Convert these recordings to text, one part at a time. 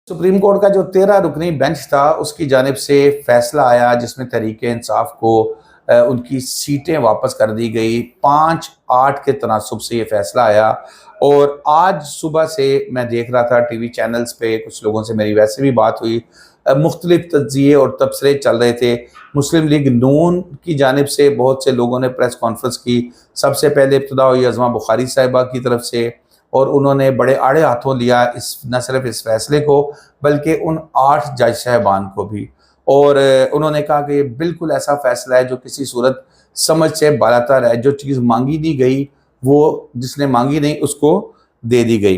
Supreme court का जो 13 रुकनी bench था उसकी जानिब से फैसला आया जिसमें तहरीक इंसाफ को उनकी सीटें वापस कर दी गई। 5-8 के तनासुब से ये फैसला आया। और आज सुबह से मैं देख रहा था टीवी चैनल्स पे, कुछ लोगों से मेरी वैसे भी बात हुई, मुख्तलिफ तज्ज़िये और तबसरे चल रहे थे। मुस्लिम लीग नून की जानिब से बहुत से लोगों ने प्रेस कॉन्फ्रेंस की। सबसे पहले इब्तिदा हुई अज़मा बुखारी साहिबा की तरफ से, और उन्होंने बड़े आड़े हाथों लिया इस न सिर्फ इस फैसले को बल्कि उन 8 जज साहबान को भी। और उन्होंने कहा कि ये बिल्कुल ऐसा फैसला है जो किसी सूरत समझ से बालातर है। जो चीज़ मांगी नहीं गई वो जिसने मांगी नहीं उसको दे दी गई।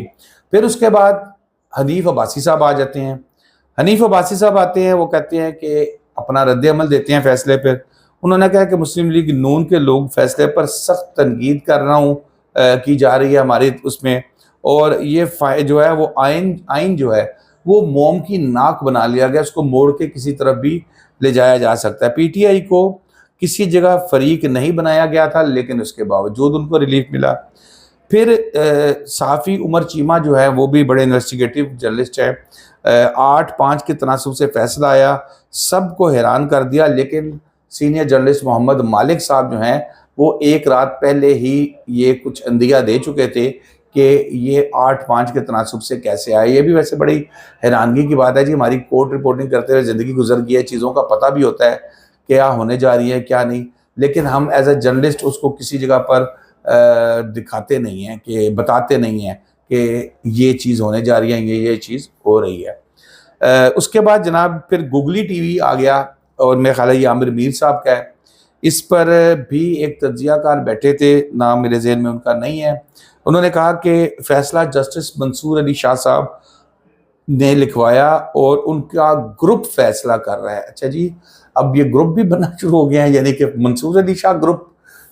फिर उसके बाद हनीफ अब्बासी साहब आ जाते हैं। हनीफ अब्बासी साहब आते हैं, वो कहते हैं कि अपना रद्द अमल देते हैं फैसले पर। उन्होंने कहा कि मुस्लिम लीग नून के लोग फैसले पर सख्त तनकीद कर रहा हूँ की जा रही है हमारे उसमें, और ये जो है वो आइन जो है वो मोम की नाक बना लिया गया, उसको मोड़ के किसी तरफ भी ले जाया जा सकता है। पीटीआई को किसी जगह फरीक नहीं बनाया गया था लेकिन उसके बावजूद उनको रिलीफ मिला। फिर साफ़ी उमर चीमा जो है वो भी बड़े इन्वेस्टिगेटिव जर्नलिस्ट है। 8-5 के तनासुब से फैसला आया, सबको हैरान कर दिया। लेकिन सीनियर जर्नलिस्ट मोहम्मद मालिक साहब जो हैं वो एक रात पहले ही ये कुछ अंदिया दे चुके थे कि ये 8-5 के तनासुब से कैसे आए। ये भी वैसे बड़ी हैरानगी की बात है जी। हमारी कोर्ट रिपोर्टिंग करते हुए ज़िंदगी गुजर गई है, चीज़ों का पता भी होता है क्या होने जा रही है क्या नहीं, लेकिन हम एज ए जर्नलिस्ट उसको किसी जगह पर दिखाते नहीं हैं, कि बताते नहीं हैं कि ये चीज़ होने जा रही है, ये चीज़ हो रही है। उसके बाद जनाब फिर गूगली टीवी आ गया, और मेरा ख्याल है ये आमिर मीर साहब का है। इस पर भी एक तज्ज़ियाकार बैठे थे, नाम मेरे ज़हन में उनका नहीं है। उन्होंने कहा कि फ़ैसला जस्टिस मंसूर अली शाह साहब ने लिखवाया और उनका ग्रुप फैसला कर रहा है। अच्छा जी, अब ये ग्रुप भी बनना शुरू हो गया है, यानी कि मंसूर अली शाह ग्रुप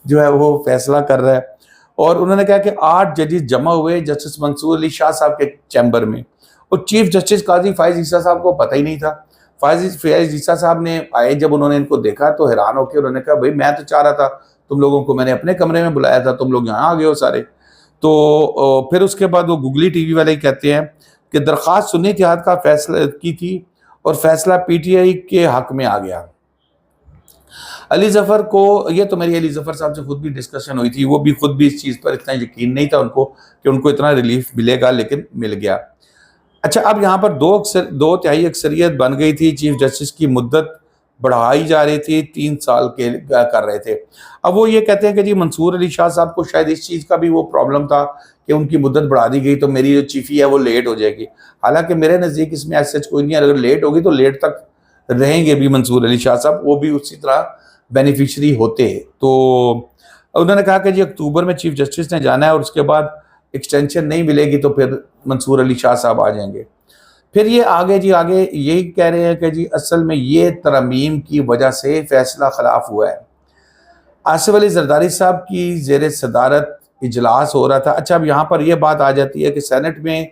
जो है वो फैसला कर रहा है। और उन्होंने कहा कि 8 जजेस जमा हुए जस्टिस मंसूर अली शाह साहब के चैम्बर में, और चीफ जस्टिस काजी फ़ाइज़ ईसा साहब को पता ही नहीं था। फ़ाइज़ ईसा साहब ने आए, जब उन्होंने इनको देखा तो हैरान होकर उन्होंने कहा, भाई मैं तो चाह रहा था तुम लोगों को, मैंने अपने कमरे में बुलाया था, तुम लोग यहाँ आ गए हो सारे। तो फिर उसके बाद वो गूगली टीवी वाले कहते हैं कि दरख्वास्त सुन्नी इत्तेहाद का फैसला की थी और फैसला पीटीआई के हक में आ गया। अली ज़फ़र को, ये तो मेरी अली ज़फ़र साहब से खुद भी डिस्कशन हुई थी, वो भी खुद भी इस चीज़ पर इतना यकीन नहीं था उनको कि उनको इतना रिलीफ मिलेगा, लेकिन मिल गया। अच्छा, अब यहाँ पर 2 तिहाई अक्सरियत बन गई थी। चीफ जस्टिस की मुद्दत बढ़ाई जा रही थी, 3 साल के कर रहे थे। अब वो ये कहते हैं कि जी मंसूर अली शाह साहब को शायद इस चीज़ का भी वो प्रॉब्लम था कि उनकी मुद्दत बढ़ा दी गई तो मेरी जो चीफ़ी है वो लेट हो जाएगी। हालांकि मेरे नज़दीक इसमें ऐसा कोई नहीं है, अगर लेट होगी तो लेट तक रहेंगे भी मंसूर अली शाह साहब, वो भी उसी तरह बेनिफिशरी होते। तो उन्होंने कहा कि जी अक्टूबर में चीफ जस्टिस ने जाना है और उसके बाद एक्सटेंशन नहीं मिलेगी तो फिर मंसूर अली शाह साहब आ जाएंगे। फिर ये आगे जी आगे यही कह रहे हैं कि जी असल में ये तरमीम की वजह से फैसला खिलाफ हुआ है। आसिफ अली जरदारी साहब की ज़ेर सदारत इजलास हो रहा था। अच्छा, अब यहाँ पर यह बात आ जाती है कि सेनेट में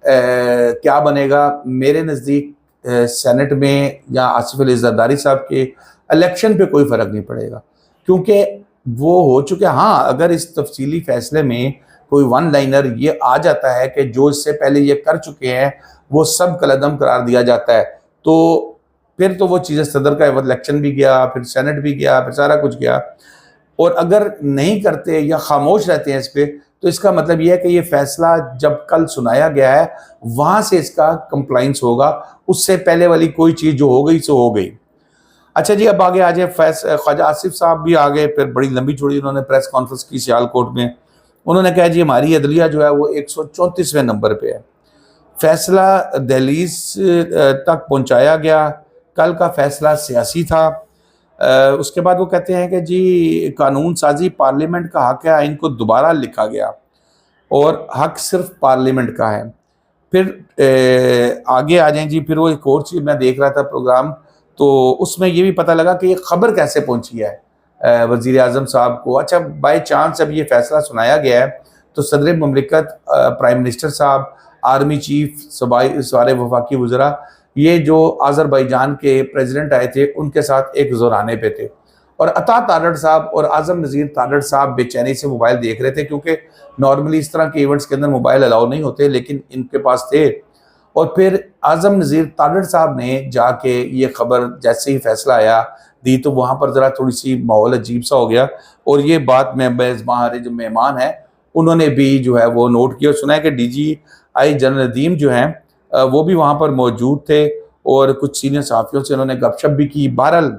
क्या बनेगा। मेरे नज़दीक सेनेट में या आसिफ अली जरदारी साहब के इलेक्शन पे कोई फ़र्क नहीं पड़ेगा, क्योंकि वो हो चुके। हाँ, अगर इस तफसीली फ़ैसले में कोई वन लाइनर ये आ जाता है कि जो इससे पहले ये कर चुके हैं वो सब कलअदम करार दिया जाता है, तो फिर तो वो चीज़ें सदर का इलेक्शन भी गया, फिर सेनेट भी गया, फिर सारा कुछ गया। और अगर नहीं करते या खामोश रहते हैं इस पर, तो इसका मतलब ये है कि ये फैसला जब कल सुनाया गया है वहाँ से इसका कंप्लाइंस होगा, उससे पहले वाली कोई चीज़ जो हो गई सो हो गई। अच्छा जी, अब आगे आ जाए ख्वाजा आसिफ साहब भी आ गए। फिर बड़ी लंबी चौड़ी उन्होंने प्रेस कॉन्फ्रेंस की सियालकोट में। उन्होंने कहा जी हमारी अदलिया जो है वो 134वें नंबर पे है, फैसला दहलीज तक पहुंचाया गया, कल का फैसला सियासी था। उसके बाद वो कहते हैं कि जी कानून साजी पार्लियामेंट का हक है, आइन को दोबारा लिखा गया और हक सिर्फ पार्लियामेंट का है। फिर आगे आ जाएं जी। फिर वो एक और चीज़ मैं देख रहा था प्रोग्राम, तो उसमें ये भी पता लगा कि ये खबर कैसे पहुंची है वज़ीर आज़म साहब को। अच्छा, बाई चांस अब ये फैसला सुनाया गया है तो सदर ममलिकत, प्राइम मिनिस्टर साहब, आर्मी चीफ, सारे वफाकी वज़रा, ये जो आज़रबाईजान के प्रेसिडेंट आए थे उनके साथ एक ज़ोराने पे थे, और अता तारड़ साहब और आज़म नज़ीर तारड़ साहब बेचैनी से मोबाइल देख रहे थे, क्योंकि नॉर्मली इस तरह के इवेंट्स के अंदर मोबाइल अलाउ नहीं होते, लेकिन इनके पास थे। اور پھر اعظم نذیر تارڑ صاحب نے جا کے یہ خبر جیسے ہی فیصلہ آیا دی تو وہاں پر ذرا تھوڑی سی ماحول عجیب سا ہو گیا، اور یہ بات میں ہمارے جو مہمان ہیں انہوں نے بھی جو ہے وہ نوٹ کیا اور سنا ہے کہ D G I general Nadeem جو ہیں وہ بھی وہاں پر موجود تھے اور کچھ سینئر صحافیوں سے انہوں نے گپ شپ بھی کی۔ بہرحال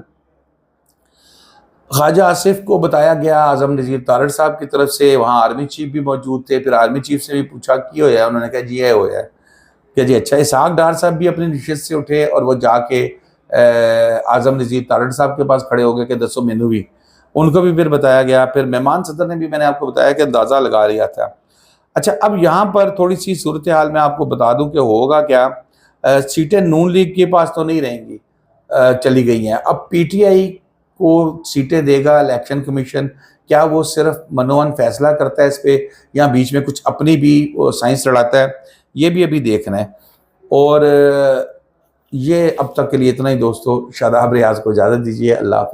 خواجہ آصف کو بتایا گیا اعظم نذیر تارڑ صاحب کی طرف سے، وہاں آرمی چیف بھی موجود تھے، پھر آرمی چیف سے بھی پوچھا کی ہوا ہے، انہوں نے کہا جی یہ ہوا ہے کہ جی اچھا۔ اسحاق ڈار صاحب بھی اپنی نشست سے اٹھے اور وہ جا کے اعظم نذیر تارڑ صاحب کے پاس کھڑے ہو گئے کہ دسو مینو بھی، ان کو بھی پھر بتایا گیا۔ پھر مہمان صدر نے بھی میں نے آپ کو بتایا کہ اندازہ لگا لیا تھا۔ اچھا اب یہاں پر تھوڑی سی صورتحال میں آپ کو بتا دوں کہ ہوگا کیا، سیٹیں نون لیگ کے پاس تو نہیں رہیں گی، چلی گئی ہیں۔ اب پی ٹی آئی کو سیٹیں دے گا الیکشن کمیشن، کیا وہ صرف منوان فیصلہ کرتا ہے اس پہ یا بیچ میں کچھ اپنی بھی سائنس لڑاتا ہے، یہ بھی ابھی دیکھنا ہے۔ اور یہ اب تک کے لیے اتنا ہی دوستو، شاداب ریاض کو اجازت دیجیے، اللہ حافظ۔